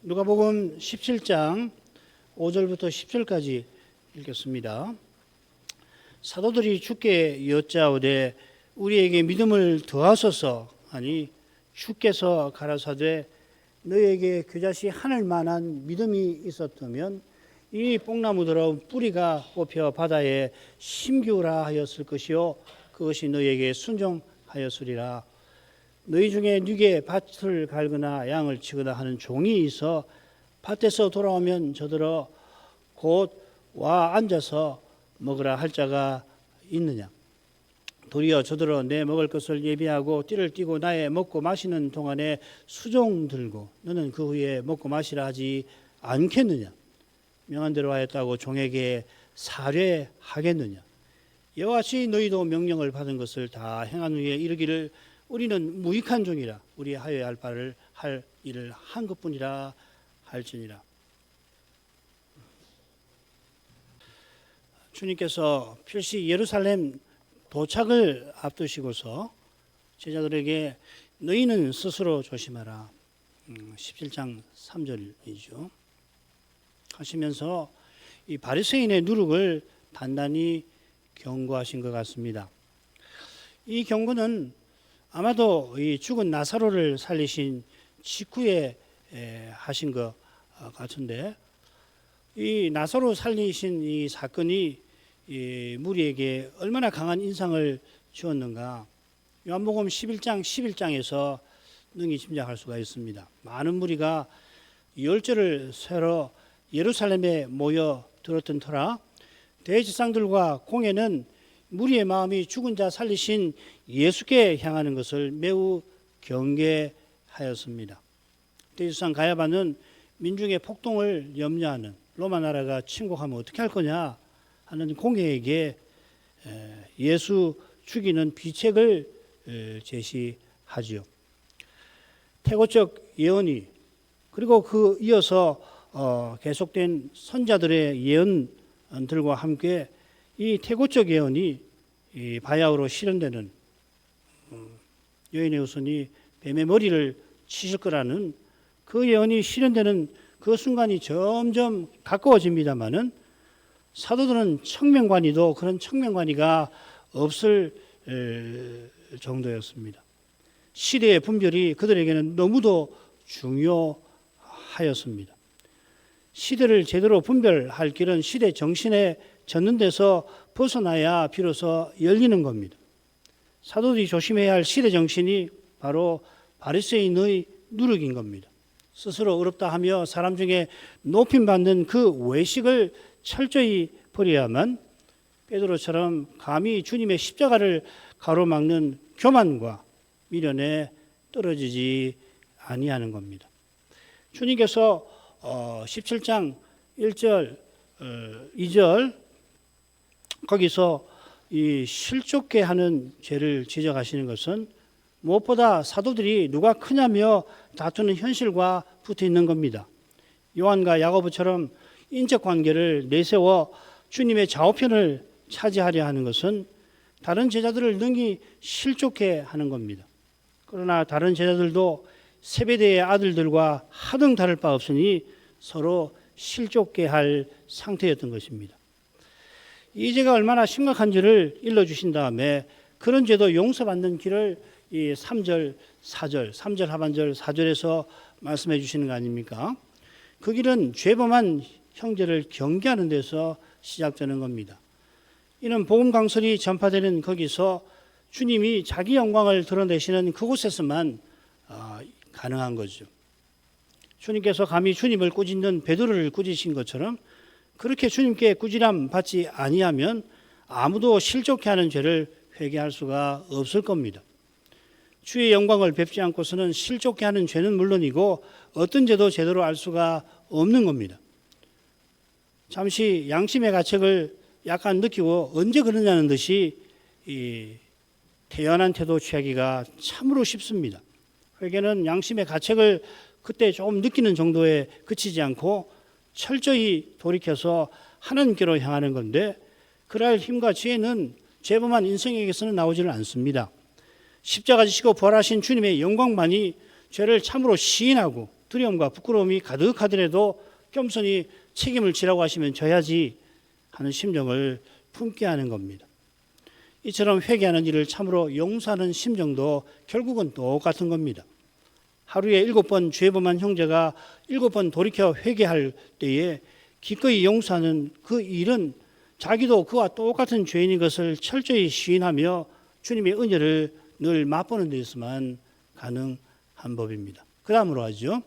누가복음 17장 5절부터 10절까지 읽겠습니다. 사도들이 주께 여짜오되 우리에게 믿음을 더하소서 하니 주께서 가라사대 너희에게 겨자씨 하늘 만한 믿음이 있었다면 이 뽕나무더러 뿌리가 뽑혀 바다에 심기우라 하였을 것이요 그것이 너희에게 순종하였으리라. 너희 중에 누게 밭을 갈거나 양을 치거나 하는 종이 있어 밭에서 돌아오면 저들어 곧 와 앉아서 먹으라 할 자가 있느냐. 도리어 저들어 내 먹을 것을 예비하고 띠를 띠고 나의 먹고 마시는 동안에 수종 들고 너는 그 후에 먹고 마시라 하지 않겠느냐. 명한 대로 하였다고 종에게 살해하겠느냐. 이와 같이 너희도 명령을 받은 것을 다 행한 후에 이르기를 우리는 무익한 종이라 우리 하여야 할 바를 할 일을 한 것뿐이라 할지니라. 주님께서 필시 예루살렘 도착을 앞두시고서 제자들에게 너희는 스스로 조심하라 17장 3절이죠. 하시면서 이 바리새인의 누룩을 단단히 경고하신 것 같습니다. 이 경고는 아마도 이 죽은 나사로를 살리신 직후에 하신 것 같은데 이 나사로 살리신 이 사건이 이 무리에게 얼마나 강한 인상을 주었는가. 요한복음 11장 11장에서 능히 짐작할 수가 있습니다. 많은 무리가 열절을 세러 예루살렘에 모여 들었던 터라 대제사장들과 공회는 무리의 마음이 죽은 자 살리신 예수께 향하는 것을 매우 경계하였습니다. 대제사장 가야바는 민중의 폭동을 염려하는 로마 나라가 침공하면 어떻게 할 거냐 하는 공회에게 예수 죽이는 비책을 제시하지요. 태고적 예언이 그리고 그 이어서 계속된 선자들의 예언들과 함께 이 태고적 예언이 이 바야흐로 실현되는 여인의 후손이 뱀의 머리를 치실 거라는 그 예언이 실현되는 그 순간이 점점 가까워집니다마는 사도들은 청명관이도 그런 청명관이가 없을 정도였습니다. 시대의 분별이 그들에게는 너무도 중요하였습니다. 시대를 제대로 분별할 길은 시대 정신에 젖는 데서 벗어나야 비로소 열리는 겁니다. 사도들이 조심해야 할 시대 정신이 바로 바리새인의 누룩인 겁니다. 스스로 어렵다 하며 사람 중에 높임받는 그 외식을 철저히 버려야만 베드로처럼 감히 주님의 십자가를 가로막는 교만과 미련에 떨어지지 아니하는 겁니다. 주님께서 17장 1절 2절 거기서 이 실족게 하는 죄를 지적하시는 것은 무엇보다 사도들이 누가 크냐며 다투는 현실과 붙어 있는 겁니다. 요한과 야고보처럼 인적 관계를 내세워 주님의 좌우편을 차지하려 하는 것은 다른 제자들을 능히 실족해 하는 겁니다. 그러나 다른 제자들도 세베대의 아들들과 하등 다를 바 없으니 서로 실족게 할 상태였던 것입니다. 이 죄가 얼마나 심각한지를 일러주신 다음에 그런 죄도 용서받는 길을 이 3절, 4절, 3절 하반절 4절에서 말씀해 주시는 거 아닙니까? 그 길은 죄범한 형제를 경계하는 데서 시작되는 겁니다. 이는 복음 강설이 전파되는 거기서 주님이 자기 영광을 드러내시는 그곳에서만 가능한 거죠. 주님께서 감히 주님을 꾸짖는 베드로를 꾸짖으신 것처럼 그렇게 주님께 꾸지람 받지 아니하면 아무도 실족해 하는 죄를 회개할 수가 없을 겁니다. 주의 영광을 뵙지 않고서는 실족해 하는 죄는 물론이고 어떤 죄도 제대로 알 수가 없는 겁니다. 잠시 양심의 가책을 약간 느끼고 언제 그러냐는 듯이 이 태연한 태도 취하기가 참으로 쉽습니다. 회개는 양심의 가책을 그때 조금 느끼는 정도에 그치지 않고 철저히 돌이켜서 하나님께로 향하는 건데 그럴 힘과 지혜는 죄범한 인생에게서는 나오지는 않습니다. 십자가 지시고 부활하신 주님의 영광만이 죄를 참으로 시인하고 두려움과 부끄러움이 가득하더라도 겸손히 책임을 지라고 하시면 져야지 하는 심정을 품게 하는 겁니다. 이처럼 회개하는 일을 참으로 용서하는 심정도 결국은 똑같은 겁니다. 하루에 7번 죄 범한 형제가 7번 돌이켜 회개할 때에 기꺼이 용서하는 그 일은 자기도 그와 똑같은 죄인인 것을 철저히 시인하며 주님의 은혜를 늘 맛보는 데서만 가능한 법입니다. 그 다음으로 하죠.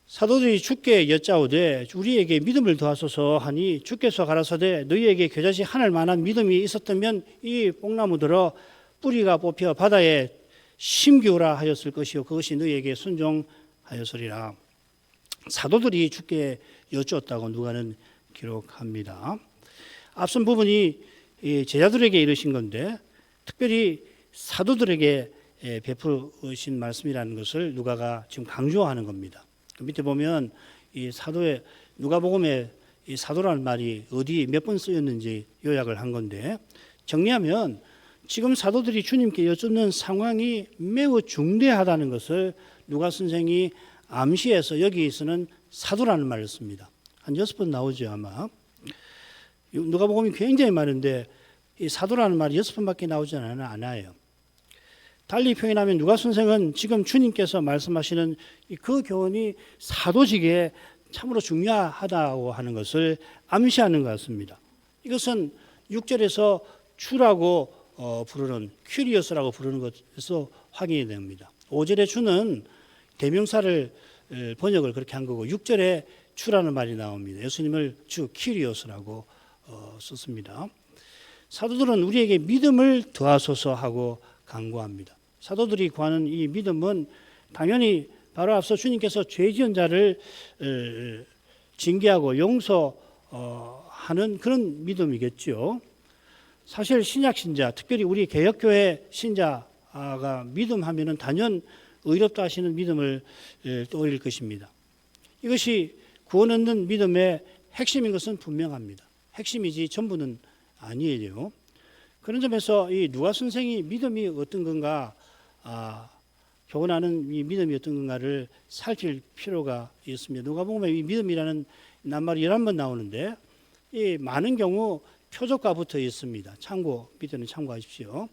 사도들이 주께 여짜오되 우리에게 믿음을 더하소서 하니 주께서 가라사대 너희에게 겨자씨 하늘 만한 믿음이 있었다면 이 뽕나무들어 뿌리가 뽑혀 바다에 심기우라 하였을 것이요 그것이 너희에게 순종하였으리라. 사도들이 주께 여쭈었다고 누가는 기록합니다. 앞선 부분이 제자들에게 이르신 건데 특별히 사도들에게 베푸신 말씀이라는 것을 누가가 지금 강조하는 겁니다. 그 밑에 보면 이 사도의 누가복음에 이 사도라는 말이 어디 몇 번 쓰였는지 요약을 한 건데 정리하면 지금 사도들이 주님께 여쭙는 상황이 매우 중대하다는 것을 누가 선생이 암시해서 여기에서는 사도라는 말을 씁니다. 한 6번 나오죠 아마. 누가복음이 굉장히 많은데 이 사도라는 말이 6번밖에 나오지 않아요. 달리 표현하면 누가 선생은 지금 주님께서 말씀하시는 그 교훈이 사도직에 참으로 중요하다고 하는 것을 암시하는 것 같습니다. 이것은 6절에서 주라고 부르는 큐리어스라고 부르는 것에서 확인이 됩니다. 5절의 주는 대명사를 번역을 그렇게 한 거고 6절에 주라는 말이 나옵니다. 예수님을 주 큐리어스라고 썼습니다. 사도들은 우리에게 믿음을 더하소서 하고 간구합니다. 사도들이 구하는 이 믿음은 당연히 바로 앞서 주님께서 죄 지은 자를 징계하고 용서하는 그런 믿음이겠죠. 사실 신약 신자, 특별히 우리 개혁교회 신자가 믿음하면은 단연 의롭다 하시는 믿음을 떠올릴 것입니다. 이것이 구원 얻는 믿음의 핵심인 것은 분명합니다. 핵심이지 전부는 아니에요. 그런 점에서 이 누가 선생이 믿음이 어떤 건가, 교훈하는 이 믿음이 어떤 건가를 살필 필요가 있습니다. 누가복음에 이 믿음이라는 낱말이 11번 나오는데 이 많은 경우 표적과 붙어 있습니다. 참고, 밑에는 참고하십시오.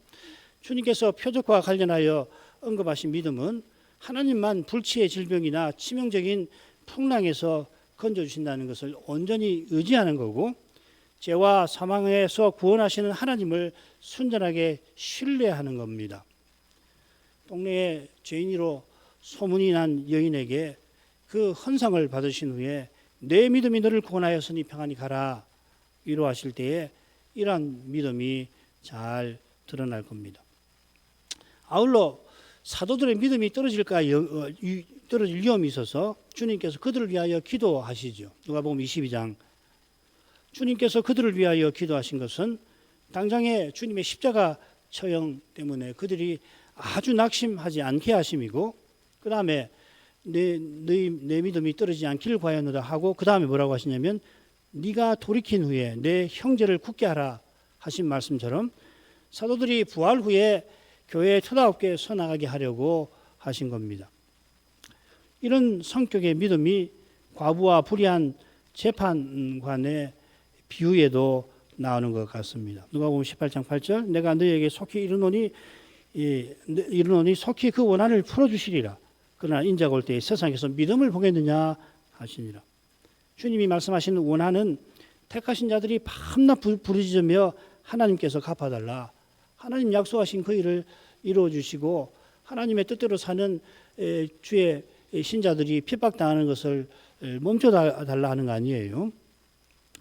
주님께서 표적과 관련하여 언급하신 믿음은 하나님만 불치의 질병이나 치명적인 풍랑에서 건져주신다는 것을 온전히 의지하는 거고 죄와 사망에서 구원하시는 하나님을 순전하게 신뢰하는 겁니다. 동네에 죄인으로 소문이 난 여인에게 그 헌상을 받으신 후에 내 믿음이 너를 구원하였으니 평안히 가라 위로하실 때에 이러한 믿음이 잘 드러날 겁니다. 아울러 사도들의 믿음이 떨어질 위험이 있어서 주님께서 그들을 위하여 기도하시죠. 누가복음 22장. 주님께서 그들을 위하여 기도하신 것은 당장에 주님의 십자가 처형 때문에 그들이 아주 낙심하지 않게 하심이고 그 다음에 내 믿음이 떨어지지 않기를 구하였노라 하고 그 다음에 뭐라고 하시냐면 네가 돌이킨 후에 내 형제를 굳게 하라 하신 말씀처럼 사도들이 부활 후에 교회에 터다없게 서나가게 하려고 하신 겁니다. 이런 성격의 믿음이 과부와 불의한 재판관의 비유에도 나오는 것 같습니다. 누가복음 18장 8절 내가 너희에게 속히 이르노니 속히 그 원한을 풀어주시리라. 그러나 인자가 올 때에 세상에서 믿음을 보겠느냐 하시니라. 주님이 말씀하시는 원한은 택하신 자들이 밤낮 부르짖으며 하나님께서 갚아달라. 하나님 약속하신 그 일을 이루어주시고 하나님의 뜻대로 사는 주의 신자들이 핍박당하는 것을 멈춰달라 하는 거 아니에요.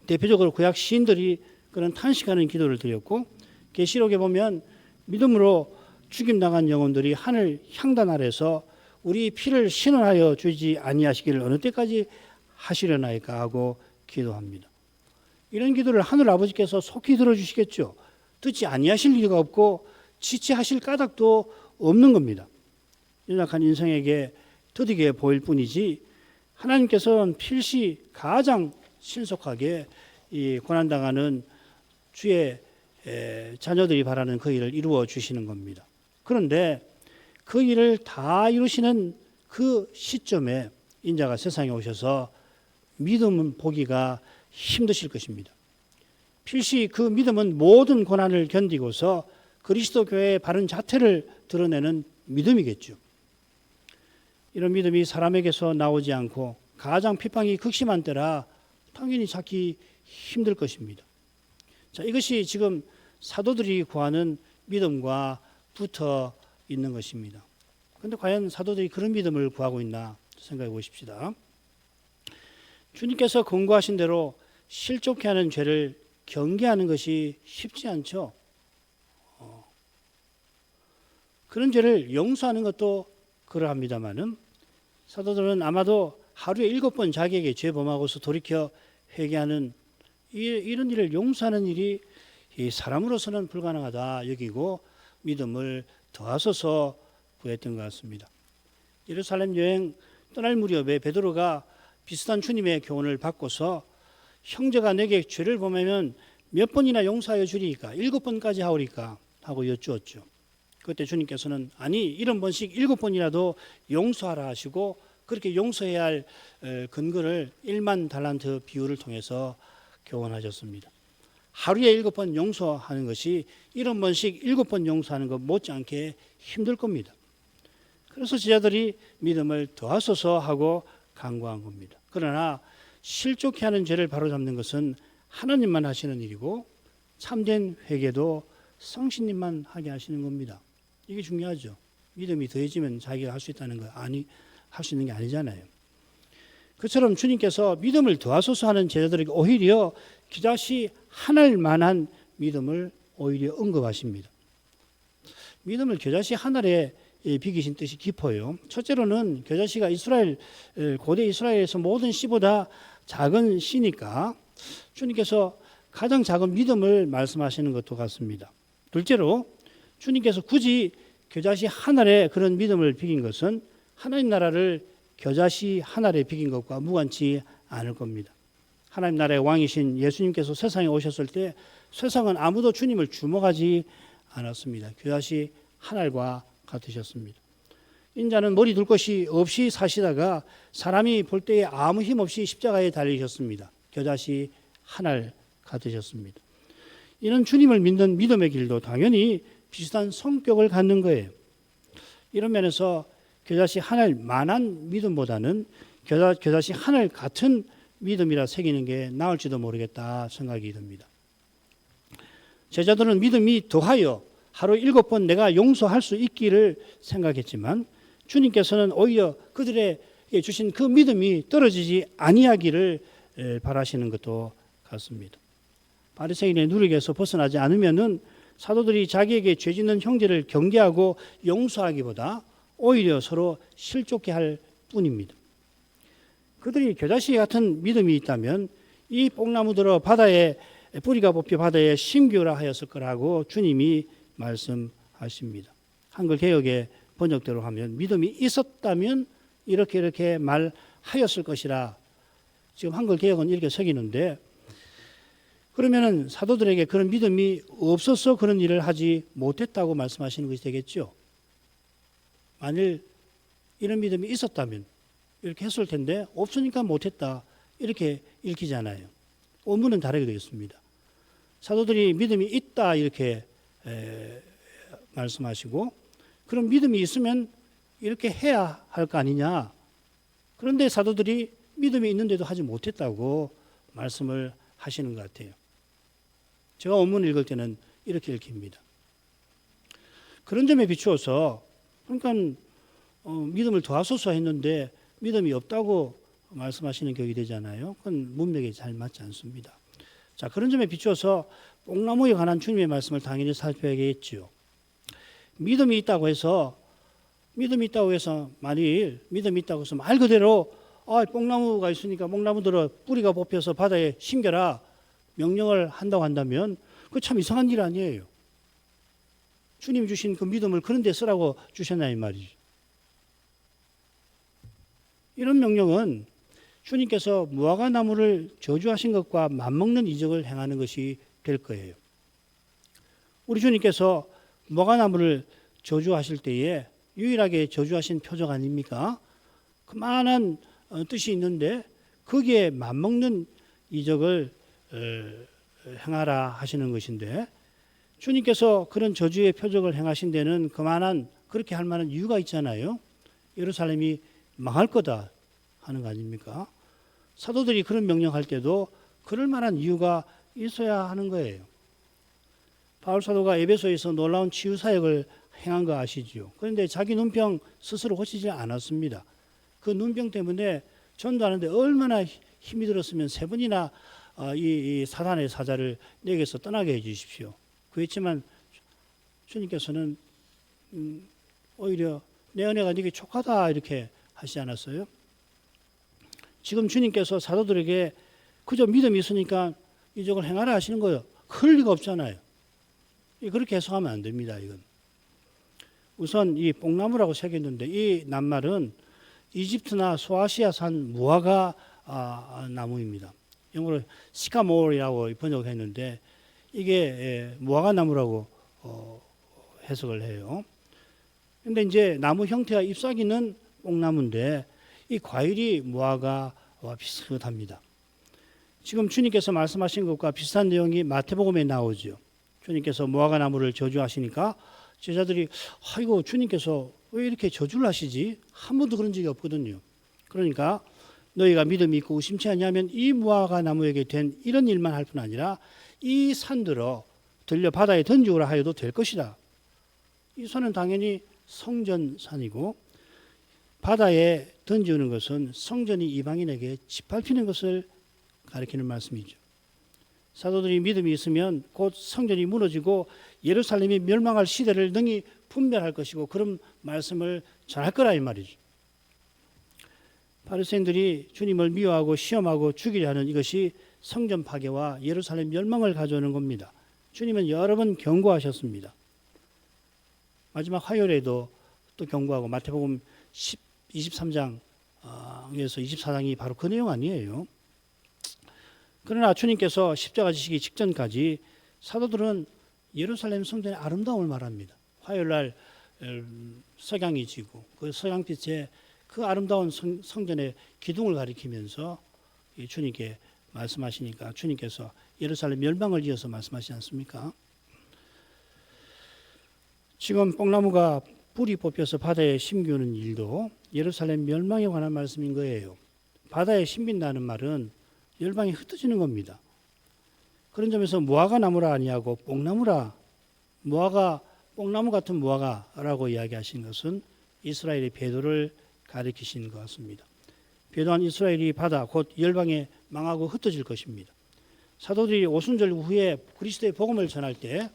대표적으로 구약 시인들이 그런 탄식하는 기도를 드렸고 계시록에 보면 믿음으로 죽임당한 영혼들이 하늘 향단 아래서 우리 피를 신원하여 주지 아니하시기를 어느 때까지 하시려나이까 하고 기도합니다. 이런 기도를 하늘 아버지께서 속히 들어주시겠죠. 듣지 아니하실 이유가 없고 지체하실 까닭도 없는 겁니다. 연약한 인생에게 더디게 보일 뿐이지 하나님께서는 필시 가장 신속하게 이 고난당하는 주의 자녀들이 바라는 그 일을 이루어 주시는 겁니다. 그런데 그 일을 다 이루시는 그 시점에 인자가 세상에 오셔서 믿음은 보기가 힘드실 것입니다. 필시 그 믿음은 모든 고난을 견디고서 그리스도 교회의 바른 자태를 드러내는 믿음이겠죠. 이런 믿음이 사람에게서 나오지 않고 가장 핍박이 극심한 때라 당연히 찾기 힘들 것입니다. 자, 이것이 지금 사도들이 구하는 믿음과 붙어 있는 것입니다. 그런데 과연 사도들이 그런 믿음을 구하고 있나 생각해 보십시다. 주님께서 권고하신 대로 실족해 하는 죄를 경계하는 것이 쉽지 않죠. 그런 죄를 용서하는 것도 그러합니다마는 사도들은 아마도 하루에 7번 자기에게 죄 범하고서 돌이켜 회개하는 이런 일을 용서하는 일이 사람으로서는 불가능하다 여기고 믿음을 더하소서 구했던 것 같습니다. 예루살렘 여행 떠날 무렵에 베드로가 비슷한 주님의 교훈을 받고서 형제가 내게 죄를 범하면 몇 번이나 용서하여 주리까? 7번까지 하오리까? 하고 여쭈었죠. 그때 주님께서는 아니 이런 번씩 7번이라도 용서하라 하시고 그렇게 용서해야 할 근거를 1만 달란트 비유를 통해서 교훈하셨습니다. 하루에 7번 용서하는 것이 이런 번씩 7번 용서하는 것 못지않게 힘들 겁니다. 그래서 제자들이 믿음을 더하소서 하고 간구한 겁니다. 그러나 실족해 하는 죄를 바로잡는 것은 하나님만 하시는 일이고 참된 회개도 성신님만 하게 하시는 겁니다. 이게 중요하죠. 믿음이 더해지면 자기가 할 수 있다는 거 할 수 있는 게 아니잖아요. 그처럼 주님께서 믿음을 더하소서 하는 제자들에게 오히려 겨자씨 하나일 만한 믿음을 오히려 언급하십니다. 믿음을 겨자씨 하나에 비기신 뜻이 깊어요. 첫째로는 겨자씨가 고대 이스라엘에서 모든 씨보다 작은 씨니까 주님께서 가장 작은 믿음을 말씀하시는 것도 같습니다. 둘째로 주님께서 굳이 겨자씨 하나에 그런 믿음을 비긴 것은 하나님 나라를 겨자씨 하나에 비긴 것과 무관치 않을 겁니다. 하나님 나라의 왕이신 예수님께서 세상에 오셨을 때 세상은 아무도 주님을 주목하지 않았습니다. 겨자씨 하나과 같으셨습니다. 인자는 머리 둘 것이 없이 사시다가 사람이 볼 때에 아무 힘 없이 십자가에 달리셨습니다. 겨자씨 하나 같으셨습니다. 이는 주님을 믿는 믿음의 길도 당연히 비슷한 성격을 갖는 거예요. 이런 면에서 겨자씨 하나일 만한 믿음보다는 겨자씨 하나일 같은 믿음이라 새기는 게 나을지도 모르겠다 생각이 듭니다. 제자들은 믿음이 더하여 하루 7번 내가 용서할 수 있기를 생각했지만 주님께서는 오히려 그들에게 주신 그 믿음이 떨어지지 아니하기를 바라시는 것도 같습니다. 바리새인의 누룩에서 벗어나지 않으면은 사도들이 자기에게 죄 짓는 형제를 경계하고 용서하기보다 오히려 서로 실족해 할 뿐입니다. 그들이 겨자씨 같은 믿음이 있다면 이 뽕나무들어 바다에 뿌리가 뽑혀 바다에 심기라 하였을 거라고 주님이 말씀하십니다. 한글 개역의 번역대로 하면 믿음이 있었다면 이렇게 말하였을 것이라. 지금 한글 개역은 이렇게 새기는데 그러면은 사도들에게 그런 믿음이 없어서 그런 일을 하지 못했다고 말씀하시는 것이 되겠죠. 만일 이런 믿음이 있었다면 이렇게 했을 텐데 없으니까 못했다 이렇게 읽히잖아요. 원문은 다르게 되겠습니다. 사도들이 믿음이 있다 이렇게 말씀하시고 그런 믿음이 있으면 이렇게 해야 할 거 아니냐. 그런데 사도들이 믿음이 있는데도 하지 못했다고 말씀을 하시는 것 같아요. 제가 원문을 읽을 때는 이렇게 읽힙니다. 그런 점에 비추어서 그러니까 믿음을 더하소서 했는데 믿음이 없다고 말씀하시는 격이 되잖아요. 그건 문맥에 잘 맞지 않습니다. 자, 그런 점에 비추어서 뽕나무에 관한 주님의 말씀을 당연히 살펴야겠죠. 믿음이 있다고 해서 만일 믿음이 있다고 해서 말 그대로 뽕나무가 있으니까 뽕나무들어 뿌리가 뽑혀서 바다에 심겨라 명령을 한다고 한다면 그거 참 이상한 일 아니에요. 주님 주신 그 믿음을 그런 데 쓰라고 주셨나 이 말이죠. 이런 명령은 주님께서 무화과나무를 저주하신 것과 맞먹는 이적을 행하는 것이 될 거예요. 우리 주님께서 무화과나무를 저주하실 때에 유일하게 저주하신 표적 아닙니까? 그만한 뜻이 있는데 거기에 맞먹는 이적을 행하라 하시는 것인데 주님께서 그런 저주의 표적을 행하신 데는 그렇게 할 만한 이유가 있잖아요. 예루살렘이 망할 거다 하는 거 아닙니까? 사도들이 그런 명령할 때도 그럴 만한 이유가 있어야 하는 거예요. 바울 사도가 에베소에서 놀라운 치유 사역을 행한 거 아시죠? 그런데 자기 눈병 스스로 고치지 않았습니다. 그 눈병 때문에 전도하는데 얼마나 힘이 들었으면 3번이나 이 사단의 사자를 내게서 떠나게 해 주십시오. 그랬지만 주님께서는 오히려 내 은혜가 네게 족하다 이렇게 하시지 않았어요? 지금 주님께서 사도들에게 그저 믿음이 있으니까 이적을 행하라 하시는 거예요. 그럴 리가 없잖아요. 그렇게 해석하면 안 됩니다. 이건 우선 이 뽕나무라고 새겼는데 이 낱말은 이집트나 소아시아산 무화과 나무입니다. 영어로 시카모어라고 번역했는데 이게 무화과 나무라고 해석을 해요. 근데 이제 나무 형태와 잎사귀는 뽕나무인데 이 과일이 무화과와 비슷합니다. 지금 주님께서 말씀하신 것과 비슷한 내용이 마태복음에 나오죠. 주님께서 무화과 나무를 저주하시니까 제자들이 아이고 주님께서 왜 이렇게 저주를 하시지? 한 번도 그런 적이 없거든요. 그러니까 너희가 믿음이 있고 의심치 않냐면 이 무화과 나무에게 된 이런 일만 할 뿐 아니라 이 산들어 들려 바다에 던지우라 하여도 될 것이다. 이 산은 당연히 성전산이고 바다에 던지우는 것은 성전이 이방인에게 짓밟히는 것을 가리키는 말씀이죠. 사도들이 믿음이 있으면 곧 성전이 무너지고 예루살렘이 멸망할 시대를 능히 분별할 것이고 그런 말씀을 전할 거라 이 말이죠. 바리새인들이 주님을 미워하고 시험하고 죽이려 하는 이것이 성전 파괴와 예루살렘 멸망을 가져오는 겁니다. 주님은 여러 번 경고하셨습니다. 마지막 화요일에도 또 경고하고 마태복음 23장에서 24장이 바로 그 내용 아니에요. 그러나 주님께서 십자가 지시기 직전까지 사도들은 예루살렘 성전의 아름다움을 말합니다. 화요일날 석양이 지고 그 석양빛에 그 아름다운 성전의 기둥을 가리키면서 주님께 말씀하시니까 주님께서 예루살렘 멸망을 이어서 말씀하시지 않습니까? 지금 뽕나무가 뿌리 뽑혀서 바다에 심기우는 일도 예루살렘 멸망에 관한 말씀인 거예요. 바다에 심긴다는 말은 열방이 흩어지는 겁니다. 그런 점에서 무화과 나무라 아니하고 뽕나무라, 뽕나무 같은 무화과라고 이야기하신 것은 이스라엘의 배도를 가리키신 것 같습니다. 배도한 이스라엘이 바다 곧 열방에 망하고 흩어질 것입니다. 사도들이 오순절 후에 그리스도의 복음을 전할 때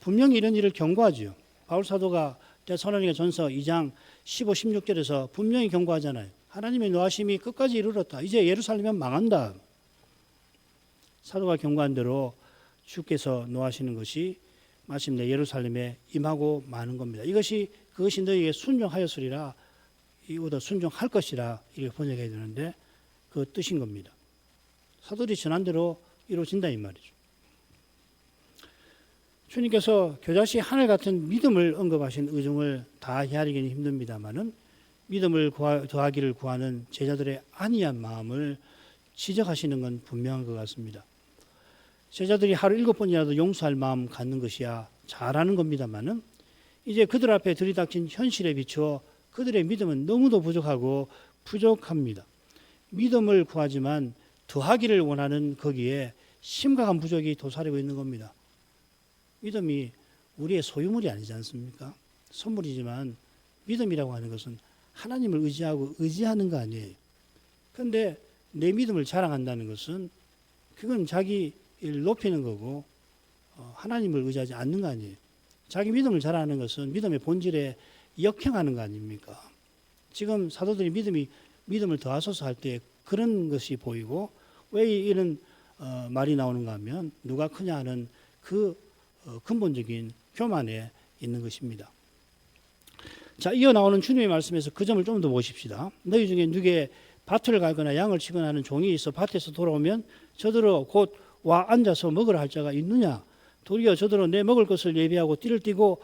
분명히 이런 일을 경고하죠. 바울 사도가 데살로니가 전서 2장 15, 16절에서 분명히 경고하잖아요. 하나님의 노하심이 끝까지 이르렀다. 이제 예루살렘은 망한다. 사도가 경고한 대로 주께서 노하시는 것이 마침내 예루살렘에 임하고 마는 겁니다. 그것이 너희에게 순종하였으리라, 이보다 순종할 것이라 이렇게 번역해야 되는데 그 뜻인 겁니다. 사도들이 전한 대로 이루어진다 이 말이죠. 주님께서 겨자씨 하늘 같은 믿음을 언급하신 의중을 다 헤아리기는 힘듭니다만은 믿음을 더하기를 구하는 제자들의 안이한 마음을 지적하시는 건 분명한 것 같습니다. 제자들이 하루 7번이라도 용서할 마음 갖는 것이야 잘하는 겁니다만은 이제 그들 앞에 들이닥친 현실에 비추어 그들의 믿음은 너무도 부족합니다. 믿음을 구하지만 더하기를 원하는 거기에 심각한 부족이 도사리고 있는 겁니다. 믿음이 우리의 소유물이 아니지 않습니까? 선물이지만 믿음이라고 하는 것은 하나님을 의지하는 거 아니에요. 그런데 내 믿음을 자랑한다는 것은 그건 자기를 높이는 거고 하나님을 의지하지 않는 거 아니에요. 자기 믿음을 자랑하는 것은 믿음의 본질에 역행하는 거 아닙니까? 지금 사도들이 믿음을 더하소서 할 때 그런 것이 보이고 왜 이런 말이 나오는가 하면 누가 크냐 하는 그 근본적인 교만에 있는 것입니다. 자, 이어 나오는 주님의 말씀에서 그 점을 좀 더 보십시다. 너희 중에 누구에 밭을 갈거나 양을 치거나 하는 종이 있어 밭에서 돌아오면 저더러 곧 와 앉아서 먹으라 할 자가 있느냐? 도리어 저더러 내 먹을 것을 예비하고 띠를 띠고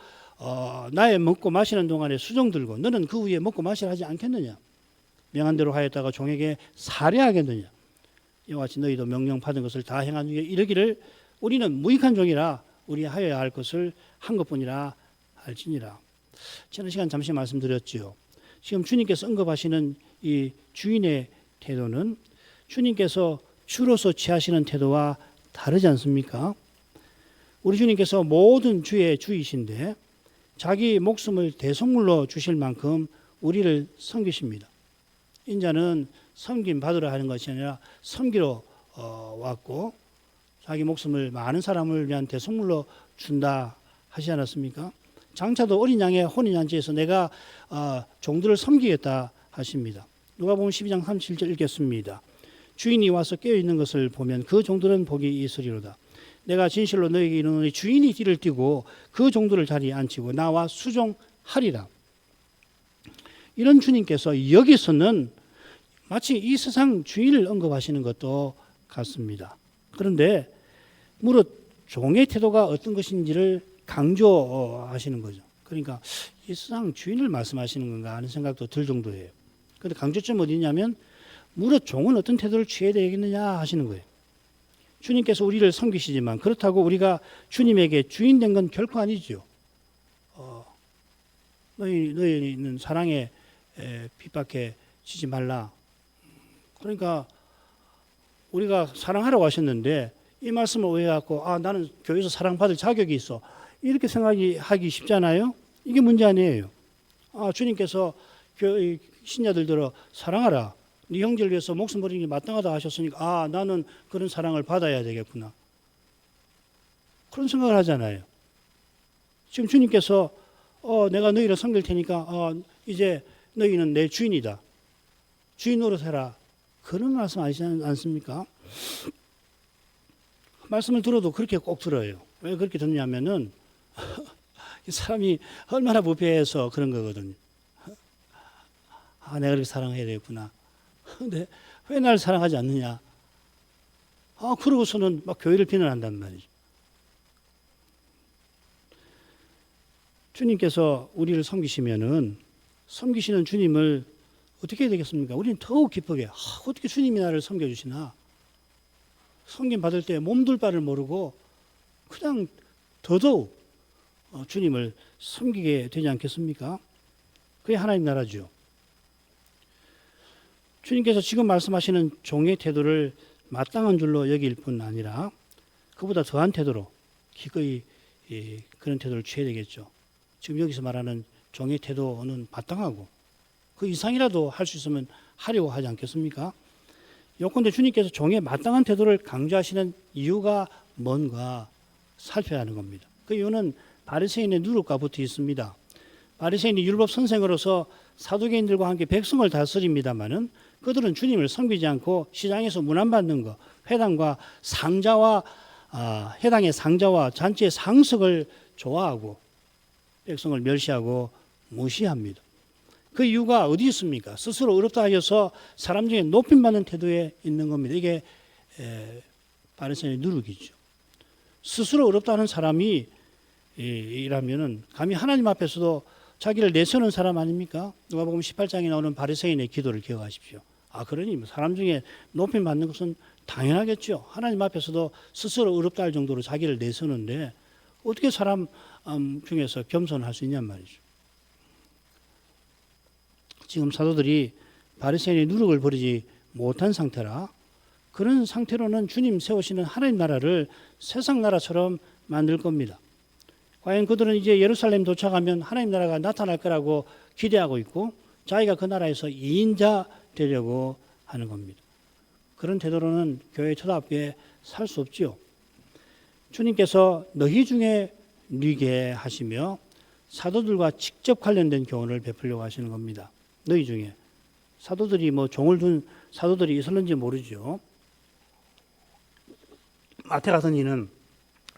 나의 먹고 마시는 동안에 수종 들고 너는 그 위에 먹고 마시라 하지 않겠느냐? 명한 대로 하였다가 종에게 살해하겠느냐. 이와 같이 너희도 명령 받은 것을 다 행한 후에 이르기를 우리는 무익한 종이라 우리 하여야 할 것을 한 것뿐이라 할지니라. 지난 시간 잠시 말씀드렸지요. 지금 주님께서 언급하시는 이 주인의 태도는 주님께서 주로서 취하시는 태도와 다르지 않습니까? 우리 주님께서 모든 주의 주이신데 자기 목숨을 대속물로 주실 만큼 우리를 섬기십니다. 인자는 섬김 받으러 하는 것이 아니라 섬기러 왔고 자기 목숨을 많은 사람을 위한 대속물로 준다 하지 않았습니까? 장차도 어린 양의 혼인잔치에서 내가 종들을 섬기겠다 하십니다. 누가복음 12장 37절 읽겠습니다. 주인이 와서 깨어있는 것을 보면 그 종들은 복이 있으리로다. 내가 진실로 너에게 이르노니 주인이 띠를 띠고 그 종들을 자리에 앉히고 나와 수종하리라. 이런 주님께서 여기서는 마치 이 세상 주인을 언급하시는 것도 같습니다. 그런데 무릇 종의 태도가 어떤 것인지를 강조하시는 거죠. 그러니까 이 세상 주인을 말씀하시는 건가 하는 생각도 들 정도예요. 그런데 강조점 어디냐면 무릇 종은 어떤 태도를 취해야 되겠느냐 하시는 거예요. 주님께서 우리를 섬기시지만 그렇다고 우리가 주님에게 주인 된 건 결코 아니죠. 너희는 사랑에 핍박해 지지 말라. 그러니까 우리가 사랑하라고 하셨는데 이 말씀을 오해하고 나는 교회에서 사랑받을 자격이 있어. 이렇게 생각하기 쉽잖아요. 이게 문제 아니에요. 주님께서 신자들들어 사랑하라. 네 형제를 위해서 목숨 버리는 게 마땅하다 하셨으니까 나는 그런 사랑을 받아야 되겠구나. 그런 생각을 하잖아요. 지금 주님께서 내가 너희를 섬길 테니까 이제 너희는 내 주인이다. 주인 노릇해라. 그런 말씀 아니지 않습니까? 말씀을 들어도 그렇게 꼭 들어요. 왜 그렇게 듣냐면은 이 사람이 얼마나 부패해서 그런 거거든요. 내가 그렇게 사랑해야 되겠구나. 근데 왜 나를 사랑하지 않느냐? 그러고서는 막 교회를 비난한단 말이죠. 주님께서 우리를 섬기시면은 섬기시는 주님을 어떻게 해야 되겠습니까? 우리는 더욱 기쁘게 어떻게 주님이 나를 섬겨주시나? 섬김 받을 때 몸둘 바를 모르고 그냥 더더욱 주님을 섬기게 되지 않겠습니까? 그게 하나님 나라죠. 주님께서 지금 말씀하시는 종의 태도를 마땅한 줄로 여길 뿐 아니라 그보다 더한 태도로 기꺼이 그런 태도를 취해야 되겠죠. 지금 여기서 말하는 종의 태도는 마땅하고 그 이상이라도 할 수 있으면 하려고 하지 않겠습니까? 요컨대 주님께서 종의 마땅한 태도를 강조하시는 이유가 뭔가 살펴야 하는 겁니다. 그 이유는 바리새인의 누룩과 붙어 있습니다. 바리새인이 율법 선생으로서 사두개인들과 함께 백성을 다스립니다마는 그들은 주님을 섬기지 않고 시장에서 문안받는 것, 회당과 상자와 해당의 상자와 잔치의 상석을 좋아하고 백성을 멸시하고 무시합니다. 그 이유가 어디 있습니까? 스스로 어렵다 하여서 사람 중에 높임받는 태도에 있는 겁니다. 이게 바리새인의 누룩이죠. 스스로 어렵다는 사람이 이라면은 감히 하나님 앞에서도 자기를 내세우는 사람 아닙니까? 누가복음 18장에 나오는 바리새인의 기도를 기억하십시오. 그러니 사람 중에 높임 받는 것은 당연하겠죠. 하나님 앞에서도 스스로 어렵다 할 정도로 자기를 내세우는데 어떻게 사람 중에서 겸손할 수 있냔 말이죠. 지금 사도들이 바리새인의 누룩을 버리지 못한 상태라 그런 상태로는 주님 세우시는 하나님 나라를 세상 나라처럼 만들 겁니다. 과연 그들은 이제 예루살렘 도착하면 하나님 나라가 나타날 거라고 기대하고 있고 자기가 그 나라에서 2인자 되려고 하는 겁니다. 그런 태도로는 교회 초등학교에 살 수 없지요. 주님께서 너희 중에 뉘게 하시며 사도들과 직접 관련된 교훈을 베풀려고 하시는 겁니다. 너희 중에 사도들이 종을 둔 사도들이 있었는지 모르죠. 마태 같은 이는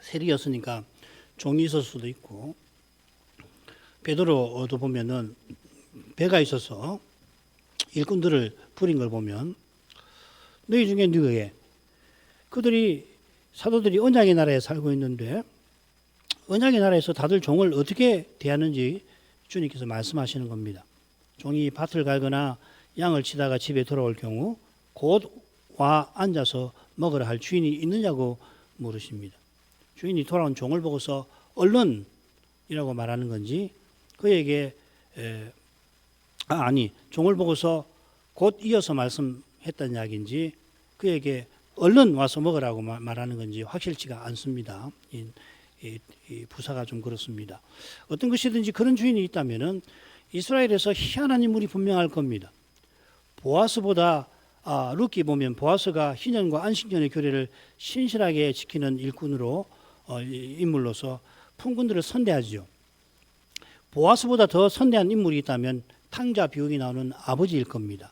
세리였으니까 종이 있을 수도 있고 베드로도 보면은 배가 있어서 일꾼들을 부린 걸 보면 너희 중에 누구에 사도들이 언약의 나라에 살고 있는데 언약의 나라에서 다들 종을 어떻게 대하는지 주님께서 말씀하시는 겁니다. 종이 밭을 갈거나 양을 치다가 집에 돌아올 경우 곧 와 앉아서 먹으라 할 주인이 있느냐고 물으십니다. 주인이 돌아온 종을 보고서 얼른이라고 말하는 건지 그에게 종을 보고서 곧 이어서 말씀했던 이야기인지 그에게 얼른 와서 먹으라고 말하는 건지 확실치가 않습니다. 이 부사가 좀 그렇습니다. 어떤 것이든지 그런 주인이 있다면은 이스라엘에서 희한한 인물이 분명할 겁니다. 보아스보다 룻기 보면 보아스가 희년과 안식년의 교례를 신실하게 지키는 일꾼으로 인물로서 품꾼들을 선대하죠. 보아스보다 더 선대한 인물이 있다면 탕자 비유기 나오는 아버지일 겁니다.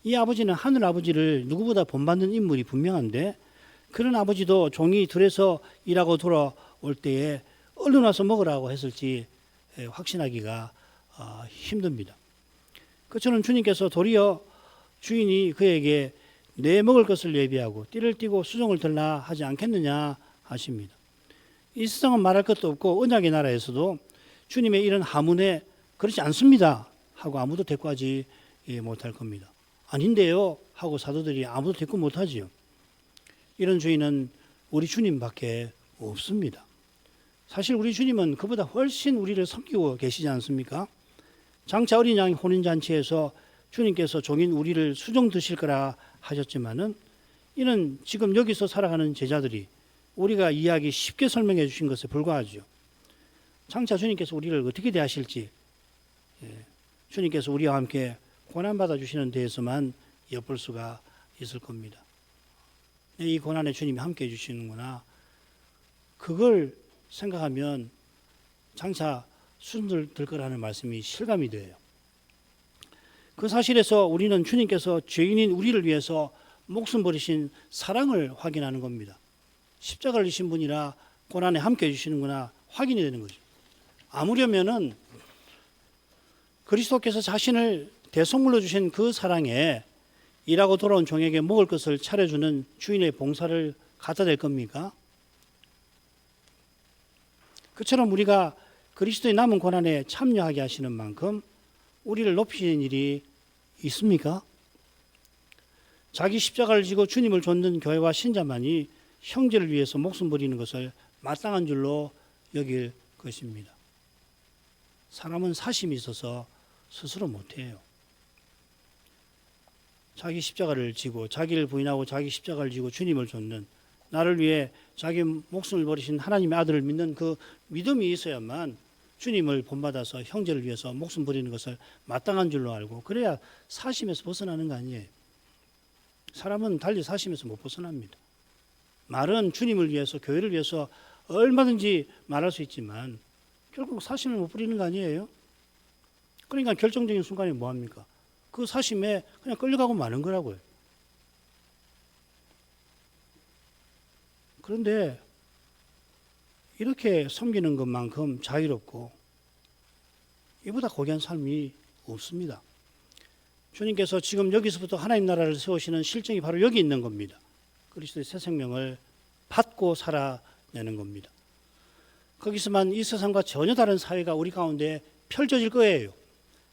이 아버지는 하늘 아버지를 누구보다 본받는 인물이 분명한데 그런 아버지도 종이 들에서 일하고 돌아올 때에 얼른 와서 먹으라고 했을지 확신하기가 힘듭니다. 그처럼 주님께서 도리어 주인이 그에게 내 먹을 것을 예비하고 띠를 띠고 수종을 들라 하지 않겠느냐 하십니다. 이 세상은 말할 것도 없고 언약의 나라에서도 주님의 이런 하문에 그렇지 않습니다 하고 아무도 대꾸하지 못할 겁니다. 아닌데요 하고 사도들이 아무도 대꾸 못하지요. 이런 주인은 우리 주님밖에 없습니다. 사실 우리 주님은 그보다 훨씬 우리를 섬기고 계시지 않습니까? 장차 어린 양 혼인잔치에서 주님께서 종인 우리를 수종 드실 거라 하셨지만은 이는 지금 여기서 살아가는 제자들이 우리가 이야기 쉽게 설명해 주신 것에 불과하죠. 장차 주님께서 우리를 어떻게 대하실지 주님께서 우리와 함께 고난받아 주시는 데에서만 엿볼 수가 있을 겁니다. 이 고난에 주님이 함께 해주시는구나. 그걸 생각하면 장차 순들 거라는 말씀이 실감이 돼요. 그 사실에서 우리는 주님께서 죄인인 우리를 위해서 목숨 버리신 사랑을 확인하는 겁니다. 십자가를 지신 분이라 고난에 함께 해주시는구나 확인이 되는 거죠. 아무려면은 그리스도께서 자신을 대속물로 주신 그 사랑에 일하고 돌아온 종에게 먹을 것을 차려주는 주인의 봉사를 갖다 댈 겁니까? 그처럼 우리가 그리스도의 남은 고난에 참여하게 하시는 만큼 우리를 높이는 일이 있습니까? 자기 십자가를 지고 주님을 좇는 교회와 신자만이 형제를 위해서 목숨 버리는 것을 마땅한 줄로 여길 것입니다. 사람은 사심이 있어서 스스로 못해요. 자기 십자가를 지고 자기를 부인하고 자기 십자가를 지고 주님을 좇는 나를 위해 자기 목숨을 버리신 하나님의 아들을 믿는 그 믿음이 있어야만 주님을 본받아서 형제를 위해서 목숨 버리는 것을 마땅한 줄로 알고 그래야 사심에서 벗어나는 거 아니에요. 사람은 달리 사심에서 못 벗어납니다. 말은 주님을 위해서 교회를 위해서 얼마든지 말할 수 있지만 결국 사심을 못 부리는 거 아니에요. 그러니까 결정적인 순간에 뭐합니까? 그 사심에 그냥 끌려가고 마는 거라고요. 그런데 이렇게 섬기는 것만큼 자유롭고 이보다 고귀한 삶이 없습니다. 주님께서 지금 여기서부터 하나님 나라를 세우시는 실정이 바로 여기 있는 겁니다. 그리스도의 새 생명을 받고 살아내는 겁니다. 거기서만 이 세상과 전혀 다른 사회가 우리 가운데 펼쳐질 거예요.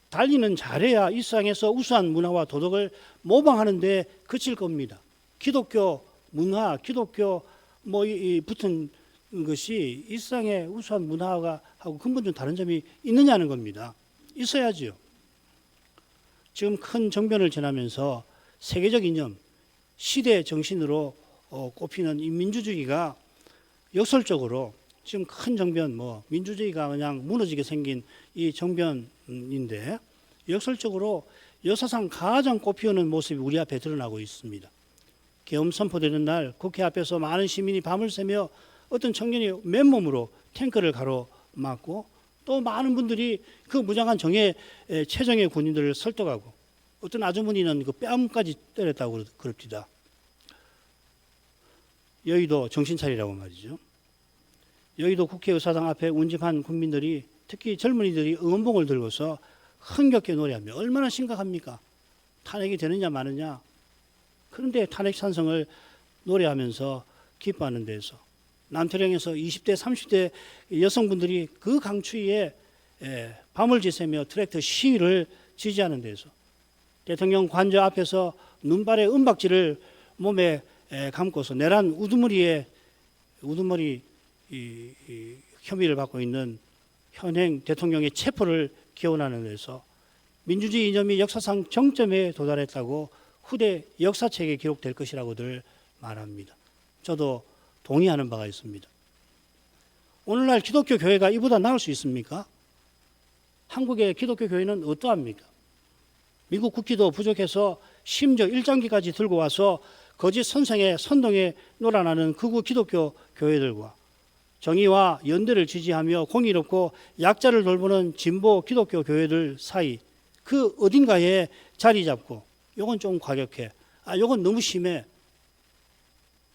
달리는 잘해야 이 세상에서 우수한 문화와 도덕을 모방하는 데 그칠 겁니다. 기독교 문화, 기독교 붙은 것이 이 세상의 우수한 문화가 하고 근본적인 다른 점이 있느냐는 겁니다. 있어야지요. 지금 큰 정변을 지나면서 세계적 이념, 시대 정신으로 꼽히는 이 민주주의가 역설적으로 지금 큰 정변, 민주주의가 그냥 무너지게 생긴 이 정변인데 역설적으로 역사상 가장 꽃피우는 모습이 우리 앞에 드러나고 있습니다. 계엄 선포되는 날 국회 앞에서 많은 시민이 밤을 새며 어떤 청년이 맨몸으로 탱크를 가로막고 또 많은 분들이 그 무장한 최정예 군인들을 설득하고 어떤 아주머니는 그 뺨까지 때렸다고 그럽니다. 여의도 정신 차리라고 말이죠. 여의도 국회의사당 앞에 운집한 국민들이 특히 젊은이들이 응원봉을 들고서 흥겹게 노래하며 얼마나 심각합니까? 탄핵이 되느냐 마느냐. 그런데 탄핵 찬성을 노래하면서 기뻐하는 데서 남태령에서 20대 30대 여성분들이 그 강추위에 밤을 지새며 트랙터 시위를 지지하는 데서 대통령 관저 앞에서 눈발의 은박지를 몸에 감고서 내란 우두머리 혐의를 받고 있는 현행 대통령의 체포를 기원하는 데서 민주주의 이념이 역사상 정점에 도달했다고 후대 역사책에 기록될 것이라고들 말합니다. 저도 동의하는 바가 있습니다. 오늘날 기독교 교회가 이보다 나을 수 있습니까? 한국의 기독교 교회는 어떠합니까? 미국 국기도 부족해서 심지어 일장기까지 들고 와서 거짓 선생의 선동에 놀아나는 극우 기독교 교회들과 정의와 연대를 지지하며 공의롭고 약자를 돌보는 진보 기독교 교회들 사이 그 어딘가에 자리 잡고 요건 좀 과격해, 요건 너무 심해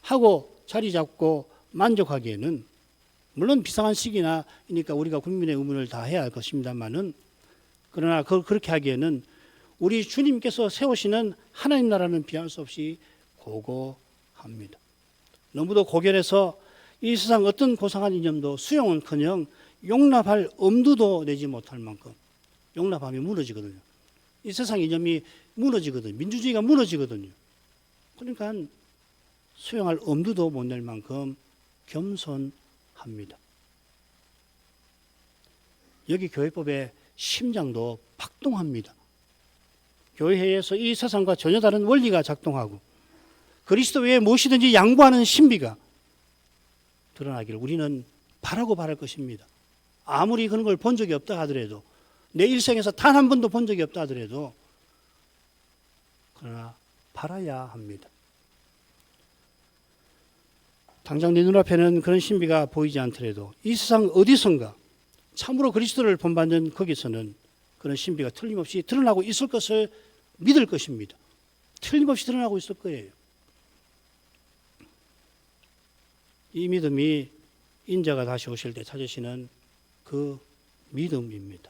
하고 자리 잡고 만족하기에는 물론 비상한 시기나니까 우리가 국민의 의문을 다 해야 할 것입니다만은 그러나 그렇게 하기에는 우리 주님께서 세우시는 하나님 나라는 비할 수 없이 고고합니다. 너무도 고결해서 이 세상 어떤 고상한 이념도 수용은커녕 용납할 엄두도 내지 못할 만큼 용납하면 무너지거든요. 이 세상 이념이 무너지거든요. 민주주의가 무너지거든요. 그러니까 수용할 엄두도 못 낼 만큼 겸손합니다. 여기 교회법의 심장도 박동합니다. 교회에서 이 세상과 전혀 다른 원리가 작동하고 그리스도 외에 무엇이든지 양보하는 신비가 드러나기를 우리는 바라고 바랄 것입니다. 아무리 그런 걸 본 적이 없다 하더라도 내 일생에서 단 한 번도 본 적이 없다 하더라도 그러나 바라야 합니다. 당장 내 눈앞에는 그런 신비가 보이지 않더라도 이 세상 어디선가 참으로 그리스도를 본받는 거기서는 그런 신비가 틀림없이 드러나고 있을 것을 믿을 것입니다. 틀림없이 드러나고 있을 거예요. 이 믿음이 인자가 다시 오실 때 찾으시는 그 믿음입니다.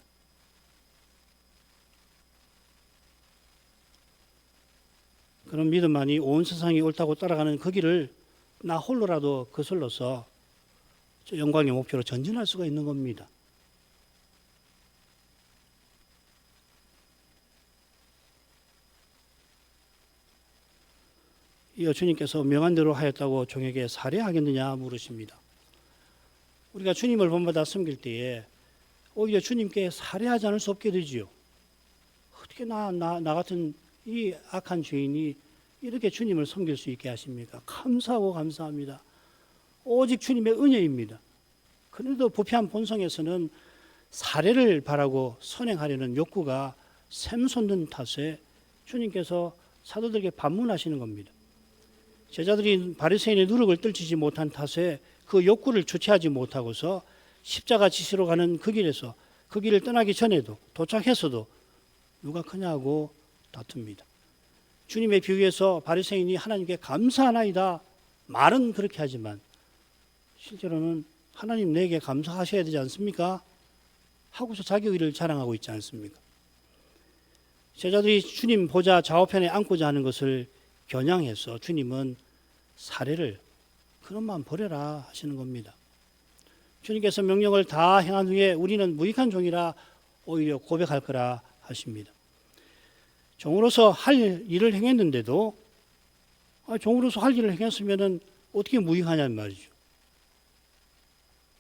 그런 믿음만이 온 세상이 옳다고 따라가는 그 길을 나 홀로라도 거슬러서 영광의 목표로 전진할 수가 있는 겁니다. 이어 주님께서 명한 대로 하였다고 종에게 살해하겠느냐 물으십니다. 우리가 주님을 본받아 섬길 때에 오히려 주님께 살해하지 않을 수 없게 되지요. 어떻게 나 같은 이 악한 죄인이 이렇게 주님을 섬길 수 있게 하십니까? 감사하고 감사합니다. 오직 주님의 은혜입니다. 그런데도 부패한 본성에서는 살해를 바라고 선행하려는 욕구가 샘솟는 탓에 주님께서 사도들에게 반문하시는 겁니다. 제자들이 바리새인의 누룩을 떨치지 못한 탓에 그 욕구를 주체하지 못하고서 십자가 지시로 가는 그 길에서 그 길을 떠나기 전에도 도착해서도 누가 크냐고 다툽니다. 주님의 비유에서 바리새인이 하나님께 감사하나이다 말은 그렇게 하지만 실제로는 하나님 내게 감사하셔야 되지 않습니까? 하고서 자기 의를 자랑하고 있지 않습니까? 제자들이 주님 보좌 좌우편에 앉고자 하는 것을 겨냥해서 주님은 살해를 그런 마음 버려라 하시는 겁니다. 주님께서 명령을 다 행한 후에 우리는 무익한 종이라 오히려 고백할 거라 하십니다. 종으로서 할 일을 행했는데도 종으로서 할 일을 행했으면 어떻게 무익하냐는 말이죠.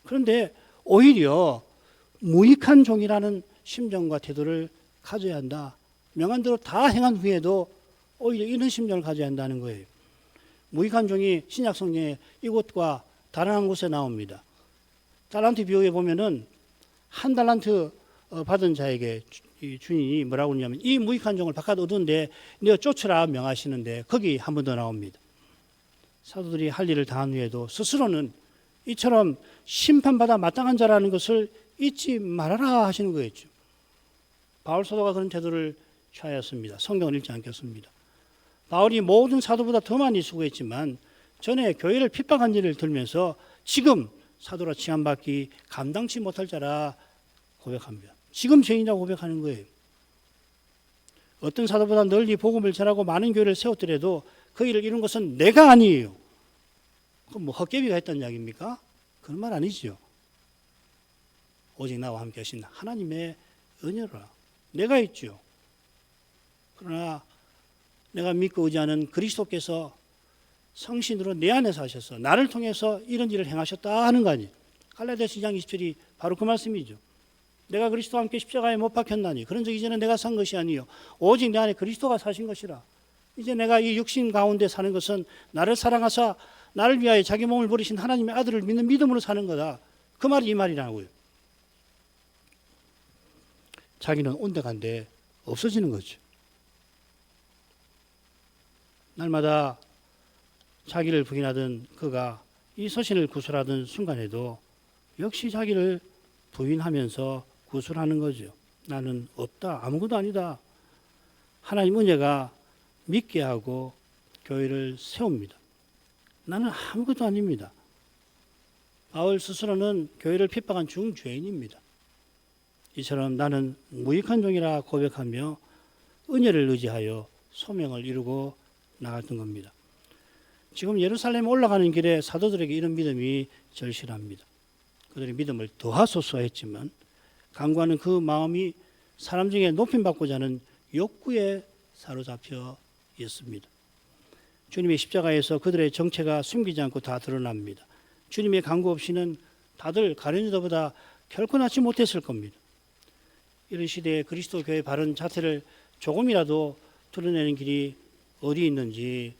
그런데 오히려 무익한 종이라는 심정과 태도를 가져야 한다. 명한 대로 다 행한 후에도 오히려 이런 심정을 가져야 한다는 거예요. 무익한 종이 신약 성경에 이곳과 다른 한 곳에 나옵니다. 달란트 비유에 보면은 한 달란트 받은 자에게 주인이 뭐라고 하냐면 이 무익한 종을 바깥 얻은데 내가 쫓으라 명하시는데 거기 한 번 더 나옵니다. 사도들이 할 일을 다한 후에도 스스로는 이처럼 심판받아 마땅한 자라는 것을 잊지 말아라 하시는 거였죠. 바울 사도가 그런 태도를 취하였습니다. 성경을 읽지 않겠습니다. 바울이 모든 사도보다 더 많이 수고했지만 전에 교회를 핍박한 일을 들면서 지금 사도라 칭함받기 감당치 못할 자라 고백합니다. 지금 죄인이라고 고백하는 거예요. 어떤 사도보다 널리 복음을 전하고 많은 교회를 세웠더라도 그 일을 이룬 것은 내가 아니에요. 그럼 뭐 헛개비가 했다는 이야기입니까? 그런 말 아니죠. 오직 나와 함께 하신 하나님의 은혜라. 내가 있죠. 그러나 내가 믿고 의지하는 그리스도께서 성신으로 내 안에 사셔서 나를 통해서 이런 일을 행하셨다 하는 거 아니에요. 갈라디아서 2장 20절이 바로 그 말씀이죠. 내가 그리스도와 함께 십자가에 못 박혔나니 그런 적 이제는 내가 산 것이 아니요 오직 내 안에 그리스도가 사신 것이라. 이제 내가 이 육신 가운데 사는 것은 나를 사랑하사 나를 위하여 자기 몸을 버리신 하나님의 아들을 믿는 믿음으로 사는 거다. 그 말이 이 말이라고요. 자기는 온데간데 없어지는 거죠. 날마다 자기를 부인하던 그가 이 서신을 구술하던 순간에도 역시 자기를 부인하면서 구술하는 거죠. 나는 없다. 아무것도 아니다. 하나님 은혜가 믿게 하고 교회를 세웁니다. 나는 아무것도 아닙니다. 바울 스스로는 교회를 핍박한 중죄인입니다. 이처럼 나는 무익한 종이라 고백하며 은혜를 의지하여 소명을 이루고 나갔던 겁니다. 지금 예루살렘 올라가는 길에 사도들에게 이런 믿음이 절실합니다. 그들의 믿음을 더하소서 했지만 간구하는 그 마음이 사람 중에 높임받고자 하는 욕구에 사로잡혀 있습니다. 주님의 십자가에서 그들의 정체가 숨기지 않고 다 드러납니다. 주님의 간구 없이는 다들 가룟유다보다 결코 낫지 못했을 겁니다. 이런 시대에 그리스도 교회의 바른 자태를 조금이라도 드러내는 길이 어디 있는지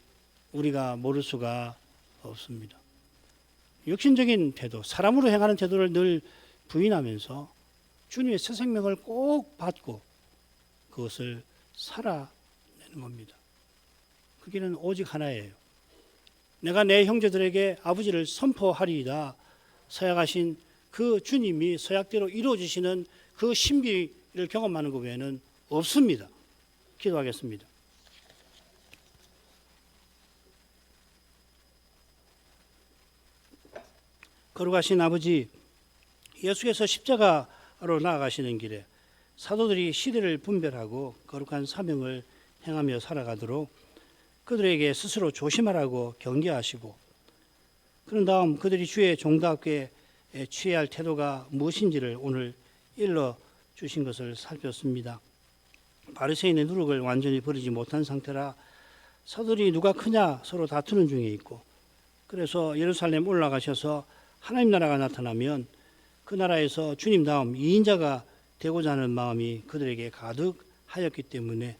우리가 모를 수가 없습니다. 육신적인 태도, 사람으로 행하는 태도를 늘 부인하면서 주님의 새 생명을 꼭 받고 그것을 살아내는 겁니다. 그 길은 오직 하나예요. 내가 내 형제들에게 아버지를 선포하리이다. 서약하신 그 주님이 서약대로 이루어지시는 그 신비를 경험하는 것 외에는 없습니다. 기도하겠습니다. 거룩하신 아버지, 예수께서 십자가로 나아가시는 길에 사도들이 시대를 분별하고 거룩한 사명을 행하며 살아가도록 그들에게 스스로 조심하라고 경계하시고, 그런 다음 그들이 주의 종답게 취해야 할 태도가 무엇인지를 오늘 일러 주신 것을 살폈습니다. 바리새인의 누룩을 완전히 버리지 못한 상태라 사도들이 누가 크냐 서로 다투는 중에 있고, 그래서 예루살렘 올라가셔서 하나님 나라가 나타나면 그 나라에서 주님 다음 2인자가 되고자 하는 마음이 그들에게 가득하였기 때문에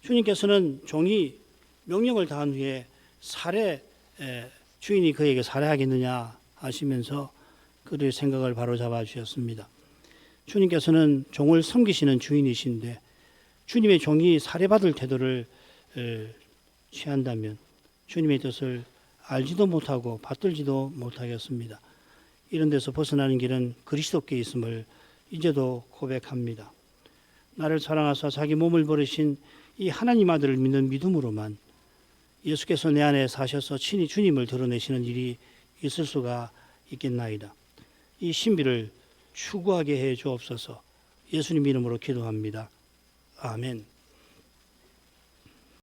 주님께서는 종이 명령을 다한 후에 주인이 그에게 살해하겠느냐 하시면서 그들의 생각을 바로잡아 주셨습니다. 주님께서는 종을 섬기시는 주인이신데 주님의 종이 살해받을 태도를 취한다면 주님의 뜻을 알지도 못하고 받들지도 못하겠습니다. 이런 데서 벗어나는 길은 그리스도께 있음을 이제도 고백합니다. 나를 사랑하사 자기 몸을 버리신 이 하나님 아들을 믿는 믿음으로만 예수께서 내 안에 사셔서 친히 주님을 드러내시는 일이 있을 수가 있겠나이다. 이 신비를 추구하게 해 주옵소서. 예수님 이름으로 기도합니다. 아멘.